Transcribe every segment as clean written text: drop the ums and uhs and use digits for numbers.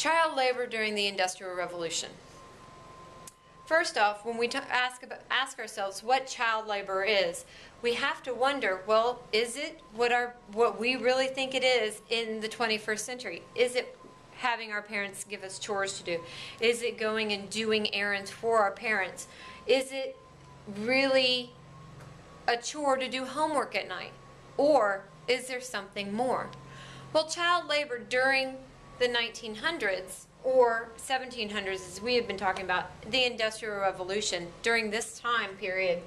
Child labor during the Industrial Revolution. First off, when we ask ourselves what child labor is, we have to wonder, well, is it what we really think it is in the 21st century? Is it having our parents give us chores to do? Is it going and doing errands for our parents? Is it really a chore to do homework at night? Or is there something more? Well, child labor during the 1900s or 1700s, as we have been talking about, the Industrial Revolution, during this time period,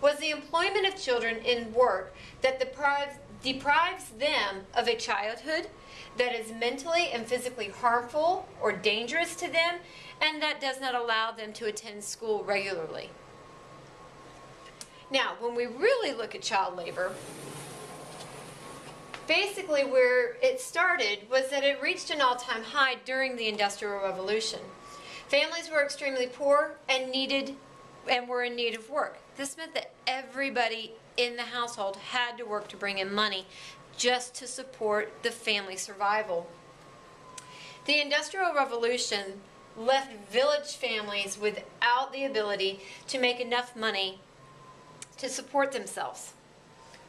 was the employment of children in work that deprives them of a childhood that is mentally and physically harmful or dangerous to them, and that does not allow them to attend school regularly. Now, when we really look at child labor, basically where it started was that it reached an all-time high during the Industrial Revolution. Families were extremely poor and were in need of work. This meant that everybody in the household had to work to bring in money just to support the family survival. The Industrial Revolution left village families without the ability to make enough money to support themselves.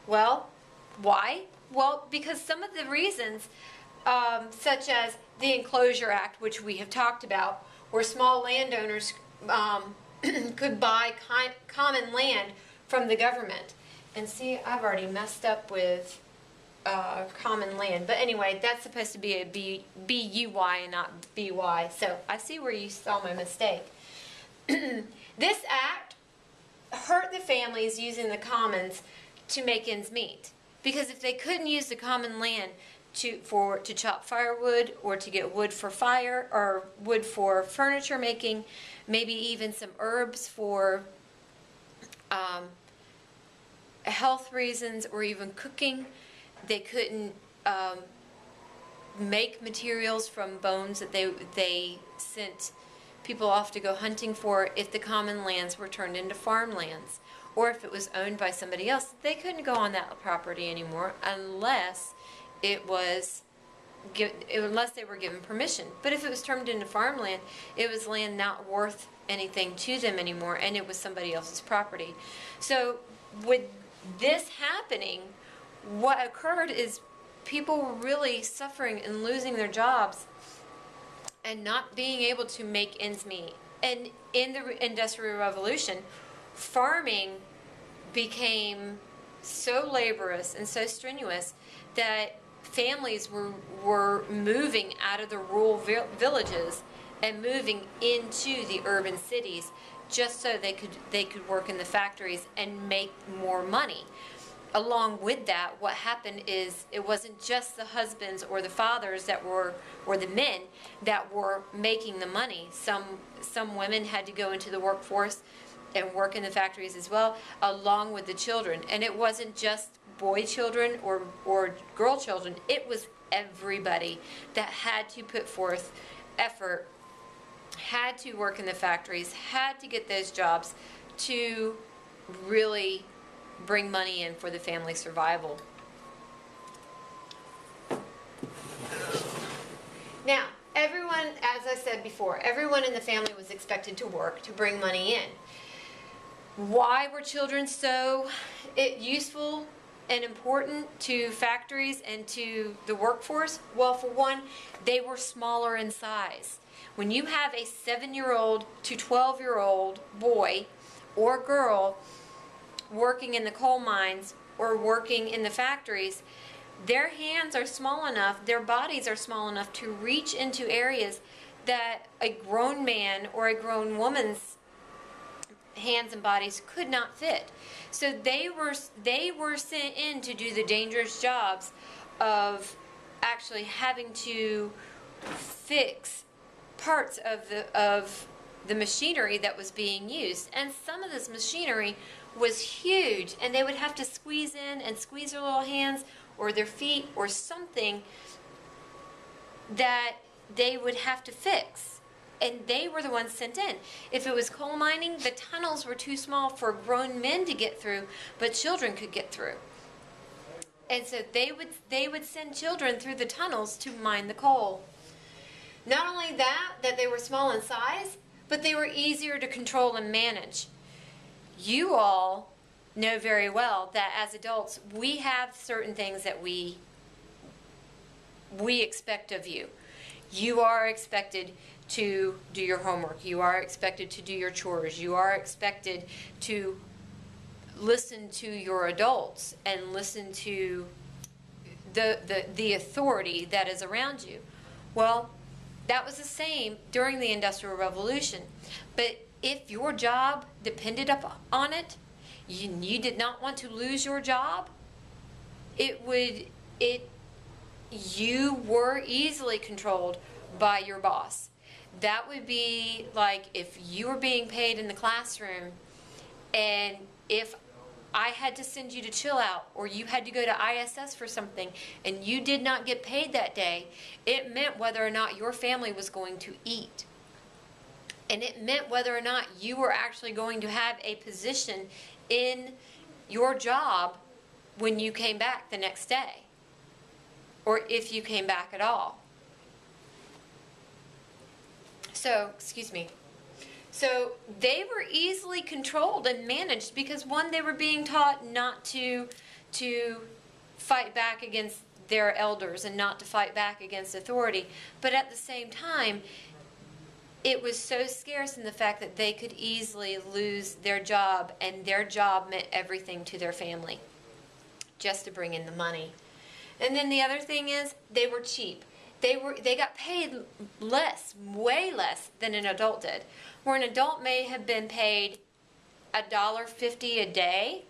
Well, why? Well, because some of the reasons, such as the Enclosure Act, which we have talked about, where small landowners could buy common land from the government. And see, I've already messed up with common land. But anyway, that's supposed to be a B-U-Y and not B-Y. So I see where you saw my mistake. This act hurt the families using the commons to make ends meet. Because if they couldn't use the common land to chop firewood or to get wood for fire or wood for furniture making, maybe even some herbs for health reasons or even cooking, they couldn't make materials from bones that they sent people off to go hunting for if the common lands were turned into farmlands. Or if it was owned by somebody else, they couldn't go on that property anymore unless they were given permission. But if it was turned into farmland, it was land not worth anything to them anymore, and it was somebody else's property. So with this happening, what occurred is people were really suffering and losing their jobs and not being able to make ends meet. And in the Industrial Revolution, farming became so laborious and so strenuous that families were moving out of the rural villages and moving into the urban cities just so they could work in the factories and make more money. Along with that, what happened is it wasn't just the husbands or the fathers or the men that were making the money. Some women had to go into the workforce and work in the factories as well, along with the children. And it wasn't just boy children or girl children, it was everybody that had to put forth effort, had to work in the factories, had to get those jobs to really bring money in for the family survival. Now, everyone, as I said before, everyone in the family was expected to work to bring money in. Why were children so useful and important to factories and to the workforce? Well, for one, they were smaller in size. When you have a 7-year-old to 12-year-old boy or girl working in the coal mines or working in the factories, their hands are small enough, their bodies are small enough to reach into areas that a grown man or a grown woman's hands and bodies could not fit. So they were sent in to do the dangerous jobs of actually having to fix parts of the machinery that was being used. And some of this machinery was huge, and they would have to squeeze in and squeeze their little hands or their feet or something that they would have to fix. And they were the ones sent in. If it was coal mining, the tunnels were too small for grown men to get through, but children could get through. And so they would send children through the tunnels to mine the coal. Not only that they were small in size, but they were easier to control and manage. You all know very well that as adults, we have certain things that we expect of you. You are expected to do your homework. You are expected to do your chores. You are expected to listen to your adults and listen to the authority that is around you. Well, that was the same during the Industrial Revolution. But if your job depended on it, you did not want to lose your job, you were easily controlled by your boss. That would be like if you were being paid in the classroom, and if I had to send you to chill out, or you had to go to ISS for something, and you did not get paid that day, it meant whether or not your family was going to eat. And it meant whether or not you were actually going to have a position in your job when you came back the next day, or if you came back at all. So, excuse me. So they were easily controlled and managed because, one, they were being taught not to fight back against their elders and not to fight back against authority. But at the same time, it was so scarce in the fact that they could easily lose their job, and their job meant everything to their family just to bring in the money. And then the other thing is, they were cheap. They got paid less, way less than an adult did. Where an adult may have been paid $1.50 a day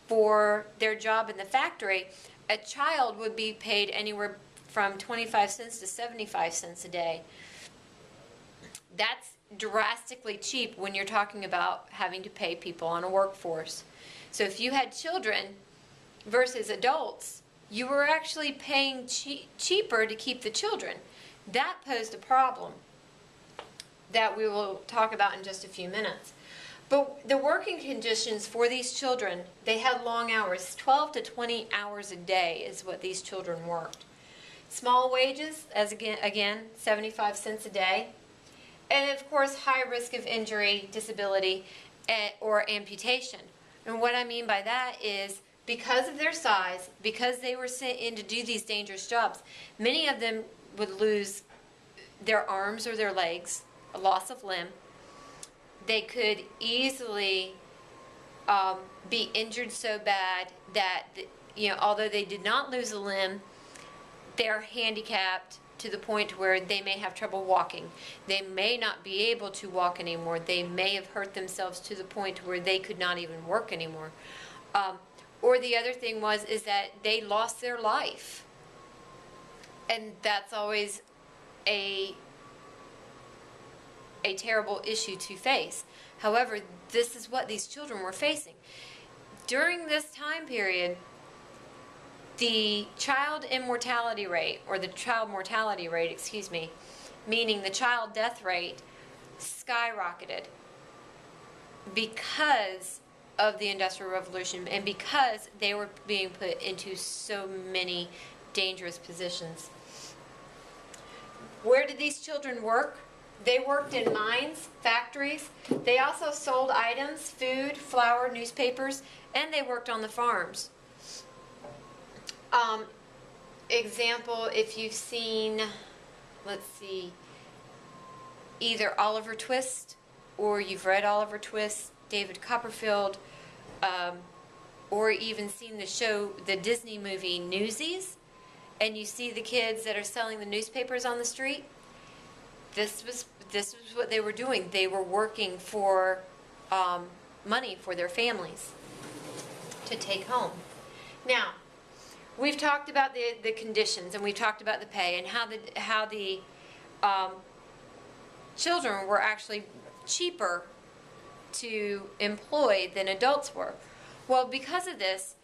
for their job in the factory, a child would be paid anywhere from 25 cents to 75 cents a day. That's drastically cheap when you're talking about having to pay people on a workforce. So if you had children versus adults, you were actually paying cheaper to keep the children. That posed a problem that we will talk about in just a few minutes. But the working conditions for these children, they had long hours. 12 to 20 hours a day is what these children worked. Small wages, as again 75 cents a day. And of course, high risk of injury, disability, or amputation. And what I mean by that is, because of their size, because they were sent in to do these dangerous jobs, many of them would lose their arms or their legs, a loss of limb. They could easily be injured so bad that, although they did not lose a limb, they're handicapped to the point where they may have trouble walking. They may not be able to walk anymore. They may have hurt themselves to the point where they could not even work anymore. Or the other thing is that they lost their life. And that's always a terrible issue to face. However, this is what these children were facing. During this time period, the child immortality rate, or the child mortality rate, excuse me, meaning the child death rate, skyrocketed because of the Industrial Revolution and because they were being put into so many dangerous positions. Where did these children work? They worked in mines, factories. They also sold items, food, flour, newspapers, and they worked on the farms. Example, if you've seen, let's see, either Oliver Twist, or you've read Oliver Twist, David Copperfield, or even seen the show, the Disney movie Newsies, and you see the kids that are selling the newspapers on the street, this was what they were doing. They were working for money for their families to take home. Now, we've talked about the conditions, and we've talked about the pay, and how the children were actually cheaper to employ than adults were. Well, because of this,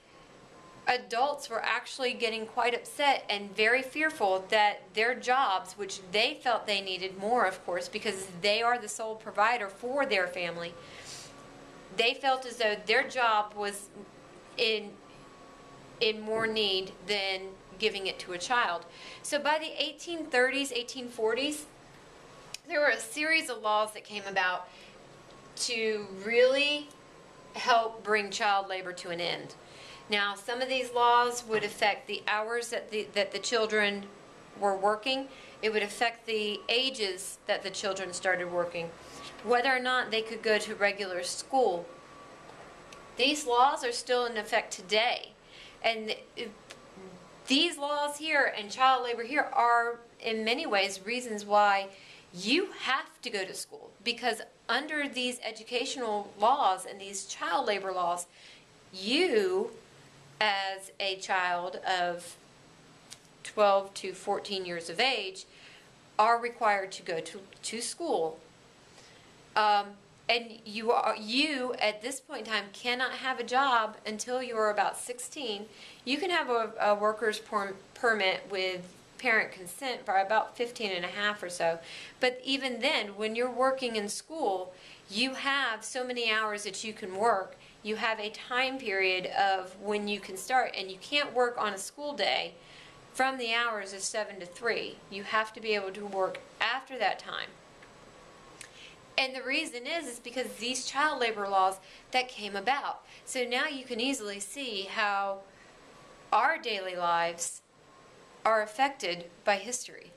adults were actually getting quite upset and very fearful that their jobs, which they felt they needed more, of course, because they are the sole provider for their family, they felt as though their job was in more need than giving it to a child. So by the 1830s, 1840s, there were a series of laws that came about to really help bring child labor to an end. Now, some of these laws would affect the hours that the children were working. It would affect the ages that the children started working, whether or not they could go to regular school. These laws are still in effect today. And these laws here and child labor here are, in many ways, reasons why you have to go to school. Because under these educational laws and these child labor laws, you, as a child of 12 to 14 years of age, are required to go to school. And you at this point in time cannot have a job until you're about 16. You can have a worker's permit with parent consent for about 15 and a half or so. But even then, when you're working in school, you have so many hours that you can work. You have a time period of when you can start, and you can't work on a school day from the hours of 7 to 3. You have to be able to work after that time. And the reason is because these child labor laws that came about. So now you can easily see how our daily lives are affected by history.